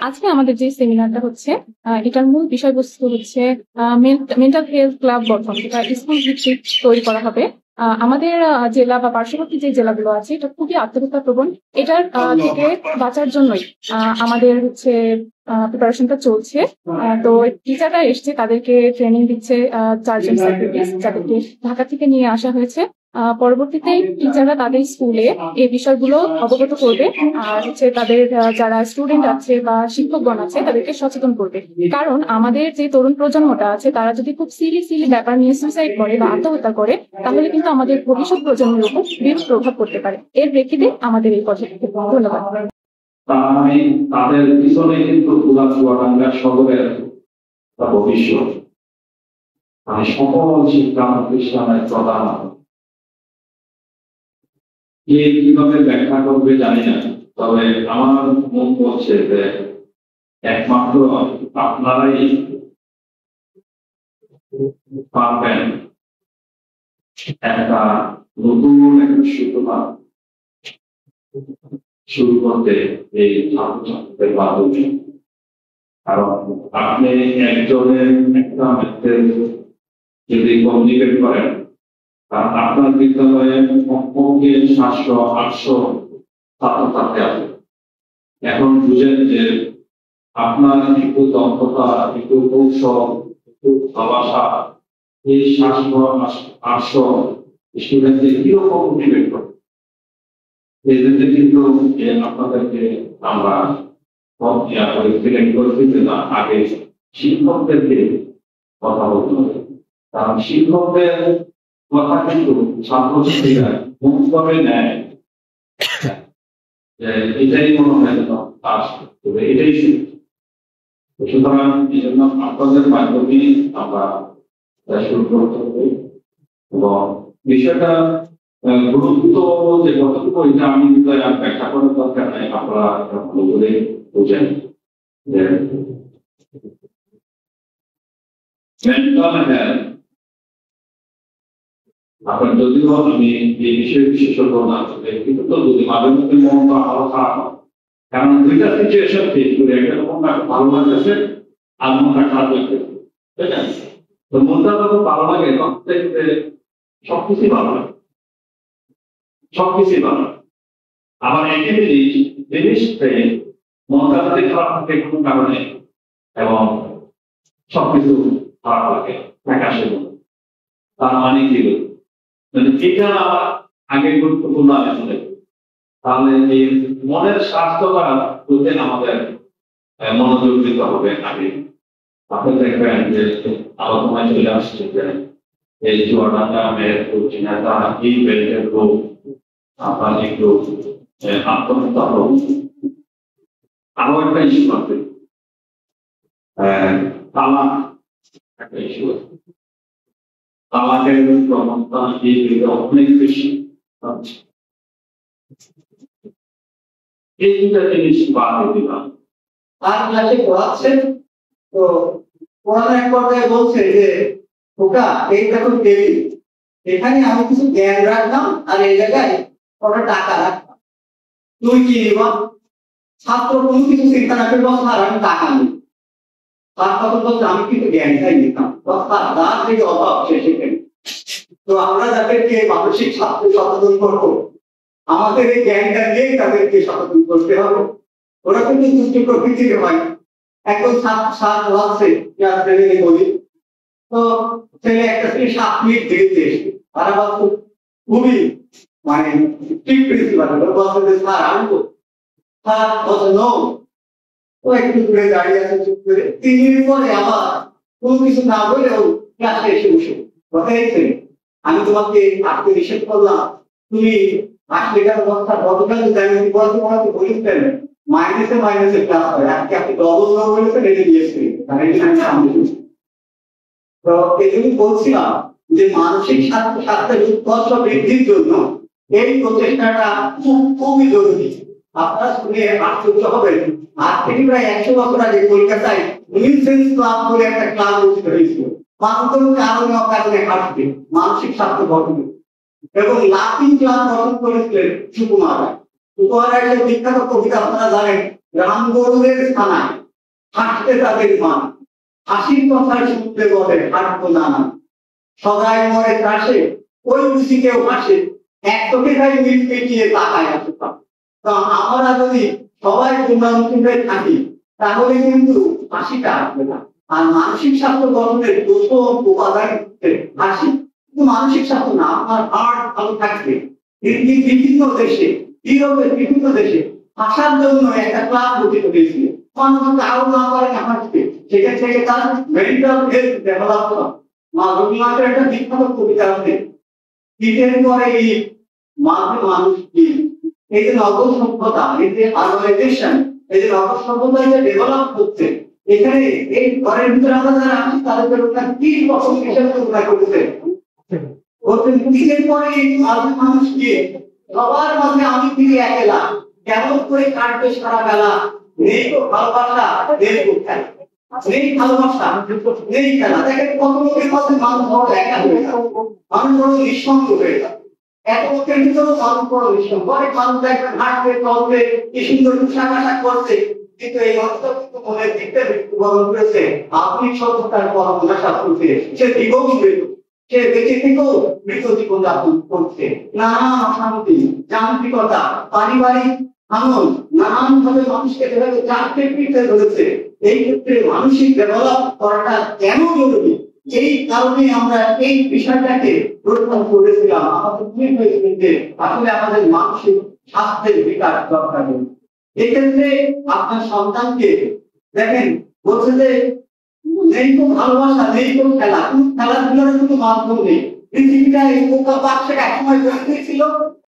আজকে আমাদের যে সেমিনারটা হচ্ছে এটার মূল বিষয়বস্তু হচ্ছে মেন্টাল হেলথ ক্লাব গঠন। এটা স্কুল ভিত্তিক তৈরি করা হবে। আমাদের জেলা বা পার্শ্ববর্তী যে জেলাগুলো আছে এটা খুবই আত্মহত্যা প্রবণ। এটার থেকে বাঁচার জন্যই আমাদের হচ্ছে প্রিপারেশনটা চলছে। তো টিচাররা এসছে, তাদেরকে ট্রেনিং দিচ্ছে 4 জন সাইকোলজিস্ট, যাদেরকে ঢাকা থেকে নিয়ে আসা হয়েছে। পরবর্তীতে টিচাররা তাদের স্কুলে এই বিষয়গুলো অবগত করবে, আর হচ্ছে তাদের যারা স্টুডেন্ট আছে বা শিক্ষকগণ আছে তাদেরকে সচেতন করবে। কারণ আমাদের যে তরুণ প্রজন্মটা আছে তারা যদি খুব সিলি ব্যাপার নিয়ে সুইসাইড করে বা আত্মহত্যা করে, তাহলে কিন্তু আমাদের ভবিষ্যৎ প্রজন্মের উপর বিরূপ প্রভাব পড়তে পারে। এর প্রেক্ষিতে আমাদের এই পদক্ষেপ। ধন্যবাদ। তাদের পিছনে কিন্তু চুয়াডাঙ্গা শহরের ভবিষ্যৎ, সকল শিক্ষা প্রতিষ্ঠানের প্রধান কে কিভাবে ব্যাখ্যা করবে জানি না, তবে আমার মন বলছে যে একমাত্র আপনারাই পারবেন একটা নতুন একটা সূচনা শুরু করতে এই ছাত্রছাত্রীদের মাধ্যমে। কারণ আপনি একজনের একটা মেসেজ যদি কমিউনিকেট করেন, আপনার বিদ্যালয়ে কমপক্ষে 700-800 ছাত্রছাত্রী আছে। এখন বুঝেন যে আপনার একটু দক্ষতা, একটু কৌশল, একটু ভালোবাসা এই 700-800 স্টুডেন্টদের কিরকম মোটিভেট করে। এই জন্য কিন্তু আপনাদেরকে আমরা সিলেক্ট করছি না, আগে শিক্ষকদেরকে কথা বলতে হবে। কারণ শিক্ষকদের কথা কিন্তু ছাত্রছাত্রীরা মুক্তভাবে নেয়, এটাই মনে হয় এটাই সুতরাং এই জন্য আপনাদের মাধ্যমে আমরা শুরু করতে হবে। এবং বিষয়টা গুরুত্ব যে কতটুকু এটা আমি ব্যাখ্যা করার দরকার নাই, আপনারা ভালো করে বোঝেন যে মেন্টাল হেলথ আপনার যদিও আমি এই বিষয়ে বিশেষজ্ঞ না, কিন্তু তো যদি মাঝে মধ্যে মনটা আরো খারাপ হয়, কারণ দুইটা সিচুয়েশন ফেস করে, একটা মনটা ভালো লাগতেছে আর মনটা খারাপ লাগতেছে, তাই না? তো মনটা যখন ভালো লাগে তখন দেখতে সবকিছুই ভালো লাগে, সবকিছুই ভালো লাগে। আবার একই জিনিসটা মনটা যদি খারাপ থাকে কোনো কারণে এবং সবকিছু খারাপ লাগে ফ্যাকাশে, তার মানে কি এটা আগে গুরুত্বপূর্ণ আলোচনা। তাহলে এই মনের স্বাস্থ্যটা প্রতি আমাদের মনোযোগ দিতে হবে আগে। আপনি দেখবেন যে আলোচনায় চলে আসছে যে এই চুয়াডাঙ্গা মেহেরপুর ঝিনাইদহ এই বেল্টের রোগ আপনার একটু আত্মহত্যা হোক। আরো একটা ইস্যু আছে, তালাক একটা ইস্যু আছে। তালাকের প্রবণতা এই অনেক বেশি। এই দুটা জিনিস বাদ দিলাম। আর ক্লাসে পড়াচ্ছেন তো পড়ানোর এক পর্যায়ে বলছে যে ওটা এই দেখো টেবিল, এখানে আমি কিছু জ্ঞান রাখলাম আর এই জায়গায় ওটা টাকা রাখলাম, তুই কি নিবা? ছাত্র কোনো কিছু চিন্তা না করে বলছে আর আমি টাকা নিই। তার কথা বলছে আমি কিন্তু জ্ঞানটাই নিতাম, তার থেকে অভাব সেখানে। তো আমরা যাদেরকে মানসিক ছাত্র সচেতন করবো, আমাদের এই জ্ঞানটা নিয়েই তাদেরকে সচেতন করতে হবে। ওরা কিন্তু দুষ্ট প্রকৃতির হয়। একজন ছাত্র আছে বলি, তো ছেলে একটা ছেলে 7 মিনিট দেরিতে এসে তারা বলতো খুবই মানে ঠিক প্রিন্সিপাল বলছে যে স্যার আনবো, স্যার বলছে নো। ও একটু দূরে দাঁড়িয়ে আছে চুপ করে, 3 মিনিট পরে আবার কোনো কিছু না বলেও ক্লাসে এসে বসে কথা হয়েছে আমি তোমাকে আসতে নিষেধ করলাম, তুমি আসলে কেন বস্তা গতকাল জানি বলতে পড়াতে বলিস কেন মাইনাসে ক্লাস হয়, আজকে আপনি ডবল নো বলেছেন এটা দিয়েছি। তো এই জন্য বলছিলাম যে মানসিক স্বাস্থ্যের উৎকর্ষ বৃদ্ধির জন্য এই প্রচেষ্টাটা খুবই জরুরি। আপনারা শুনে আশ্চর্য হবেন, আজ থেকে প্রায় 100 বছর আগে কলকাতায় উইলসেন্স ক্লাব বলে একটা ক্লাব গঠিত হয়েছিল। মানুষজন কারণে অকারণে হাসবে মানসিক স্বাস্থ্য গঠনে, এবং লাফিং ক্লাব গঠন করেছিলেন সুকুমার রায়। সুকুমার রায়ের বিখ্যাত কবিতা আপনারা জানেন, রাম গরুদের থানায় হাঁটতে তাদের মান, হাসির কথা শুনতে বলে হাঁটবো না। সদাই মরে ত্রাসে ওই বুঝি কেউ হাসে, এক চোখে খাই মিল পেটিয়ে তাকায় আসে। তো আমরা যদি সবাই পূর্ণাঙ্গী হয়ে থাকি তাহলে কিন্তু হাসিটা আসবে না। আর মানসিক স্বাস্থ্য গঠনের প্রথম উপাদান হচ্ছে হাসি। কিন্তু মানসিক স্বাস্থ্য না, আপনার হার্ট ভালো থাকবে। বিভিন্ন দেশে, ইউরোপের বিভিন্ন দেশে হাসার জন্য একটা ক্লাব গঠিত হয়েছিল। মানুষ কারো না পারে হাসবে, সেখান থেকে তার মেন্টাল হেলথ ডেভেলপ হয়। মা রবীন্দ্রনাথের একটা বিখ্যাত কবিতা আছে, ঈদের পরে ঈদ মাঝে মানুষ কি, এই যে নগর সভ্যতা, এই যে আর্বানাইজেশন, এই যে নগর সভ্যতা যে ডেভেলপ হচ্ছে, এখানে এই ঘরের ভিতরে আমরা যারা আছি তাদের ওটা কি রকম হিসাবে তোমরা করতে বলছেন ঈদের পরে মাঝে মানুষ কি, সবার মাঝে আমি ফিরে একলা, কেমন করে কাটবে সারা বেলা, নেই তো ভালোবাসা, নেই তো খেলা, নেই ভালোবাসা, নেই খেলা। দেখেন কত লোকের মধ্যে মানুষ বড় একা হয়ে যায়, মানুষ বড় নিঃসঙ্গ হয়ে যায়। এত লোকের ভিতরেও মানুষ বড় নিঃসঙ্গ, অনেক মানুষ দেখবেন হাঁটবে চলবে কি সুন্দর পোশাক আশাক করছে, কিন্তু এই অর্থ কিন্তু মনের দিকটা মৃত্যুবরণ করেছে আধুনিক সভ্যতার পরম্পরা করতে। সে জীবন মৃত, সে বেঁচে থেকেও মৃত জীবন যাপন করছে। নানান অশান্তি, যান্ত্রিকতা, পারিবারিক আনন্দ, নানান ভাবে মানুষকে যেভাবে চাকরি পিঠে ধরেছে। এই ক্ষেত্রে মানসিক ডেভেলপ করাটা কেন জরুরি, এই কারণে আমরা এই বিষয়টাকে প্রশ্ন করেছিলাম। আমাদের মনে হয়েছিল যে আসলে আমাদের মানসিক স্বাস্থ্যের বিকাশ দরকার। এক্ষেত্রে আপনার সন্তানকে দেখেন বলছে যে নেই তো ভালোবাসা, নেই তো খেলা, খেলাধুলার কোনো মাধ্যম নেই। পৃথিবীটা এই পোকা পাকছে এক সময় ছিল,